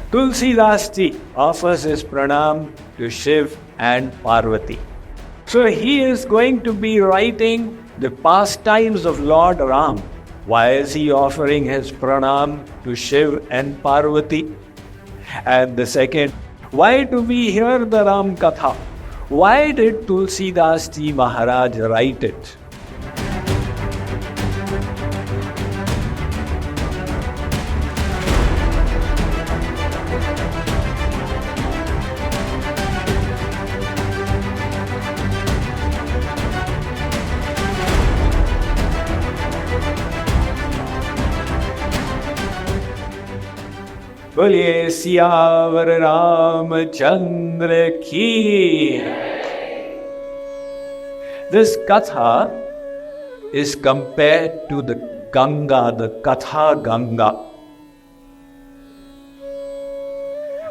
Tulsidas ji offers his pranam to Shiv and Parvati. So he is going to be writing the pastimes of Lord Ram. Why is he offering his pranam to Shiv and Parvati? And the second, why do we hear the Ram Katha? Why did Tulsidas ji Maharaj write it? बोलिए सियावर रामचंद्र की. This Katha is compared to the Ganga, the Katha Ganga.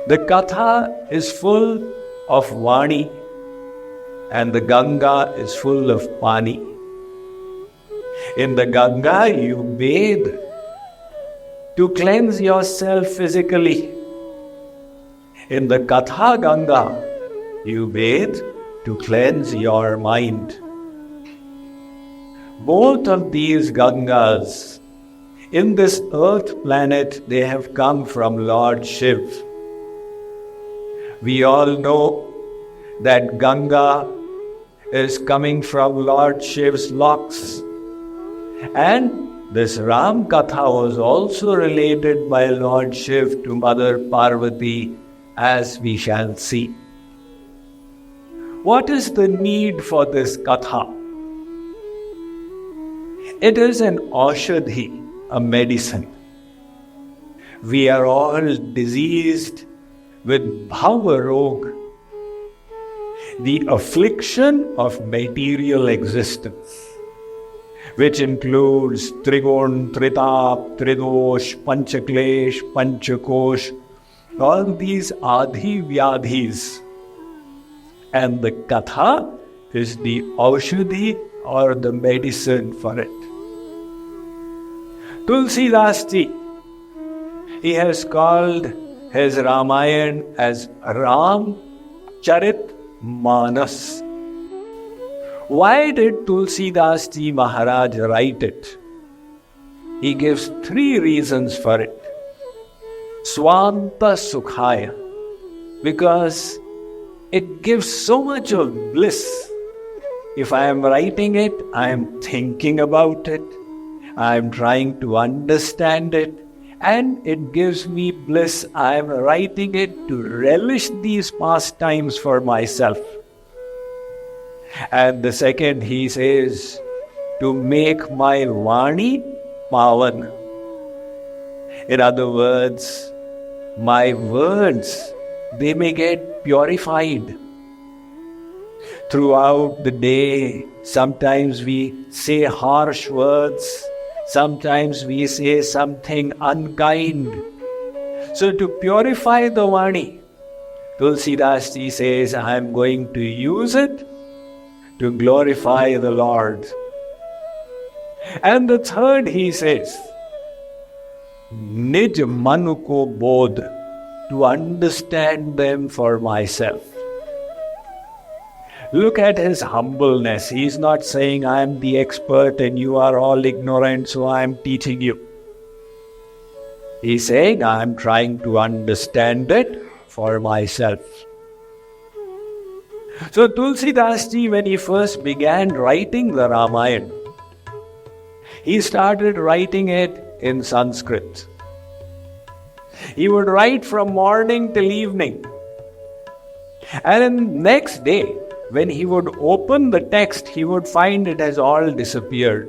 The Katha is full of Vani and the Ganga is full of Pani. In the Ganga you bathe to cleanse yourself physically. In the Katha Ganga, you bathe to cleanse your mind. Both of these Gangas, in this earth planet, they have come from Lord Shiv. We all know that Ganga is coming from Lord Shiv's locks. And this Ram Katha was also related by Lord Shiv to Mother Parvati, as we shall see. What is the need for this Katha? It is an aushadhi, a medicine. We are all diseased with bhava rog, the affliction of material existence, which includes Trigon, Tritap, Tridosh, Panchaklesh, Panchakosh, all these Adhi Vyadhis. And the Katha is the Aushadhi or the medicine for it. Tulsidas ji, he has called his Ramayan as Ram Charit Manas. Why did Tulsidas ji Maharaj write it? He gives 3 reasons for it. Swanta Sukhaya, because it gives so much of bliss. If I am writing it, I am thinking about it, I am trying to understand it, and it gives me bliss. I am writing it to relish these pastimes for myself. And the second, he says, to make my Vani Pavan. In other words, my words, they may get purified. Throughout the day, sometimes we say harsh words, sometimes we say something unkind. So to purify the Vani, Tulsidas ji says, I am going to use it to glorify the Lord. And the third, he says, Nij manu ko bodh, to understand them for myself. Look at his humbleness. He is not saying, I am the expert and you are all ignorant, so I am teaching you. He is saying, I am trying to understand it for myself. So Tulsidas ji, when he first began writing the Ramayan, he started writing it in Sanskrit. He would write from morning till evening. And then next day, when he would open the text, he would find it has all disappeared.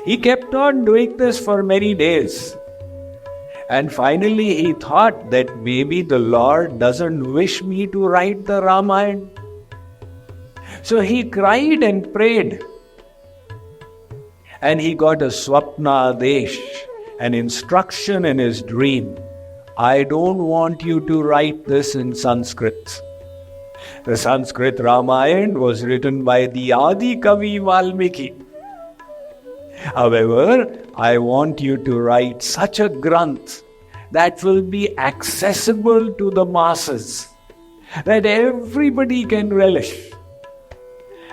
He kept on doing this for many days. And finally he thought that maybe the Lord doesn't wish me to write the Ramayan. So he cried and prayed. And he got a Swapna Adesh, an instruction in his dream. I don't want you to write this in Sanskrit. The Sanskrit Ramayan was written by the Adi Kavi Valmiki. However, I want you to write such a Granth that will be accessible to the masses, that everybody can relish.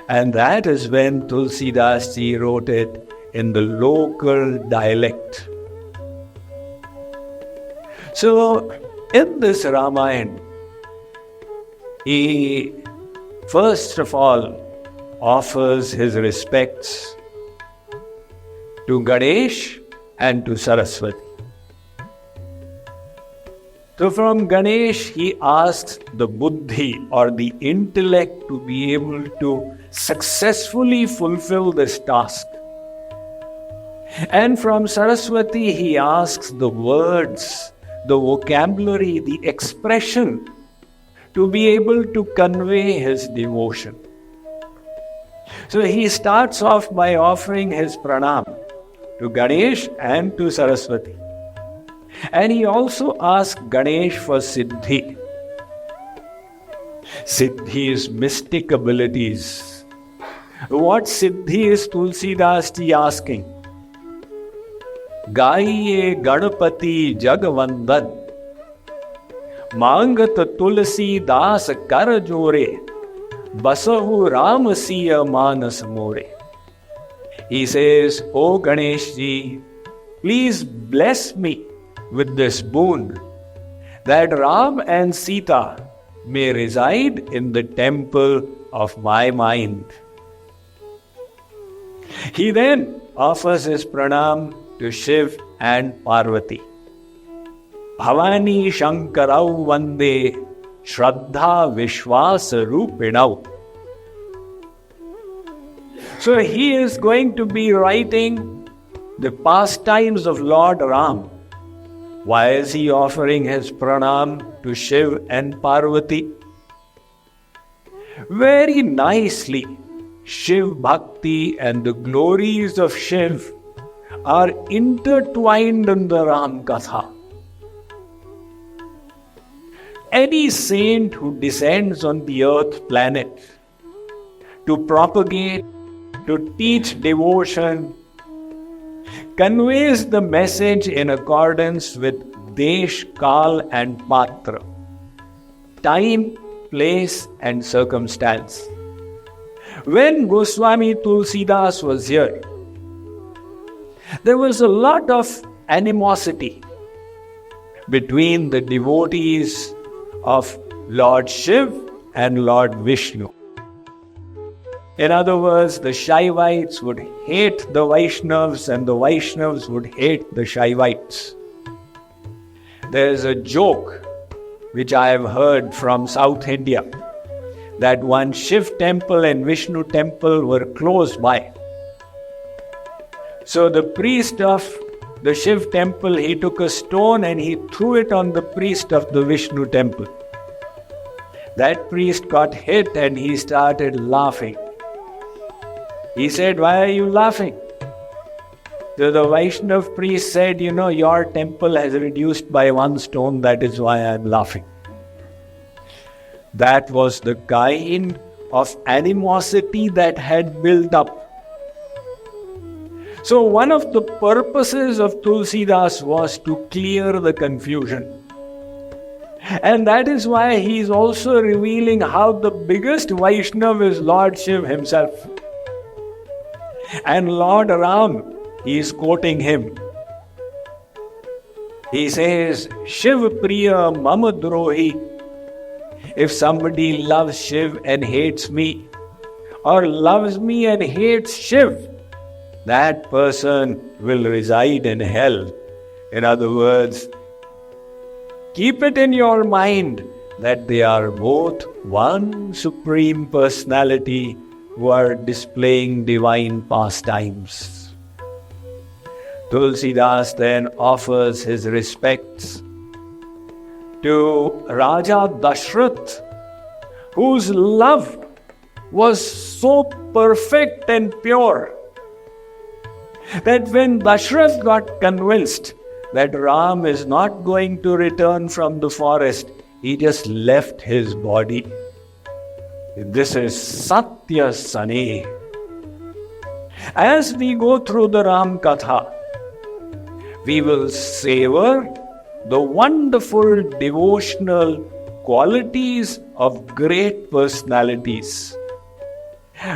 And that is when Tulsidas ji wrote it in the local dialect. So, in this Ramayan, he first of all offers his respects to Ganesh and to Saraswati. So from Ganesh, he asks the buddhi or the intellect to be able to successfully fulfill this task. And from Saraswati, he asks the words, the vocabulary, the expression to be able to convey his devotion. So he starts off by offering his pranam to Ganesh and to Saraswati. And he also asks Ganesh for Siddhi. Siddhi is mystic abilities. What Siddhi is Tulsidas ji asking? Gaiye Ganapati Jagvandan Mangat Tulsi Das Kar Jore Basahu Ram Siya Manas More. He says, O Ganesh ji, please bless me with this boon that Ram and Sita may reside in the temple of my mind. He then offers his pranam to Shiv and Parvati. Bhavani Shankarau Vande Shraddha Vishwasa Rupinau. So he is going to be writing the pastimes of Lord Ram. Why is he offering his pranam to Shiv and Parvati? Very nicely, Shiv Bhakti and the glories of Shiv are intertwined in the Ram Katha. Any saint who descends on the earth planet to propagate, to teach devotion, conveys the message in accordance with Desh, Kal and Patra, time, place and circumstance. When Goswami Tulsidas was here, there was a lot of animosity between the devotees of Lord Shiv and Lord Vishnu. In other words, the Shaivites would hate the Vaishnavas and the Vaishnavas would hate the Shaivites. There is a joke which I have heard from South India that one Shiv temple and Vishnu temple were close by. So the priest of the Shiv temple, he took a stone and he threw it on the priest of the Vishnu temple. That priest got hit and he started laughing. He said, "Why are you laughing?" So the Vaishnav priest said, "Your temple has reduced by one stone, that is why I am laughing." That was the kind of animosity that had built up. So one of the purposes of Tulsidas was to clear the confusion. And that is why he is also revealing how the biggest Vaishnav is Lord Shiv himself. And Lord Ram, he is quoting him. He says, Shiv Priya Mama Drohi. If somebody loves Shiv and hates me, or loves me and hates Shiv, that person will reside in hell. In other words, keep it in your mind that they are both one Supreme Personality who are displaying divine pastimes. Tulsidas then offers his respects to Raja Dashrath, whose love was so perfect and pure that when Dashrath got convinced that Ram is not going to return from the forest, he just left his body. This is Satya Sane. As we go through the Ram Katha, we will savor the wonderful devotional qualities of great personalities.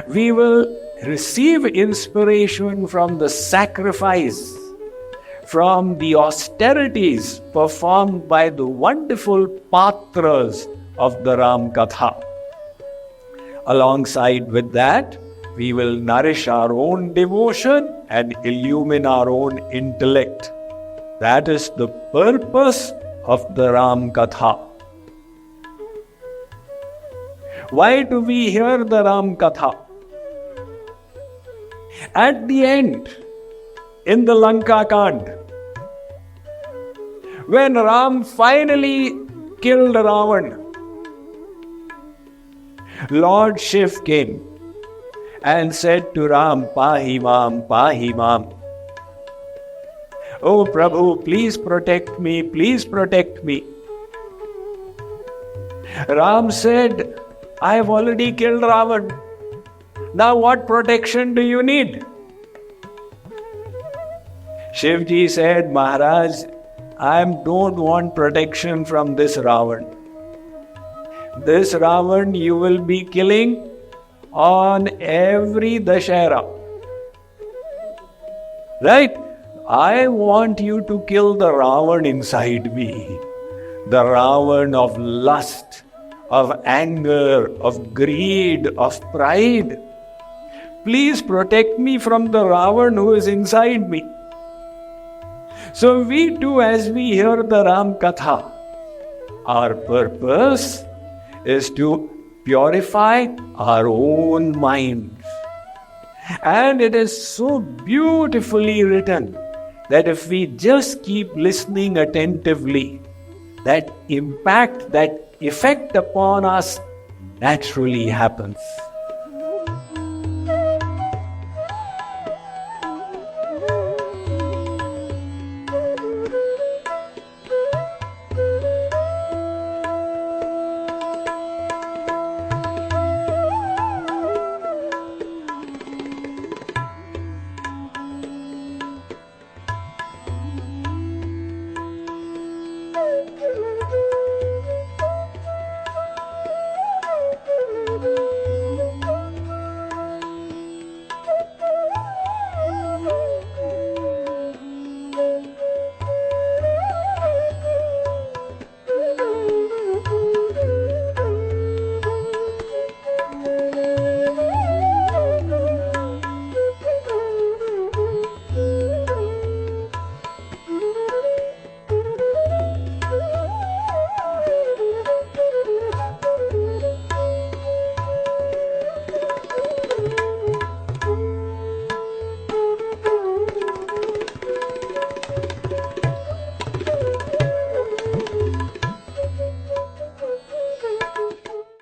We will receive inspiration from the sacrifice, from the austerities performed by the wonderful patras of the Ram Katha. Alongside with that, we will nourish our own devotion and illumine our own intellect. That is the purpose of the Ram Katha. Why do we hear the Ram Katha? At the end, in the Lanka Kand, when Ram finally killed Ravan, Lord Shiv came and said to Ram, Pahi Mam, Pahi Mam. Oh Prabhu, please protect me, please protect me. Ram said, I have already killed Ravan. Now what protection do you need? Shivji said, Maharaj, I don't want protection from this Ravan. This Ravan you will be killing on every Dashera. Right? I want you to kill the Ravan inside me. The Ravan of lust, of anger, of greed, of pride. Please protect me from the Ravan who is inside me. So we too, as we hear the Ram Katha, our purpose is to purify our own minds. And it is so beautifully written that if we just keep listening attentively, that impact, that effect upon us naturally happens.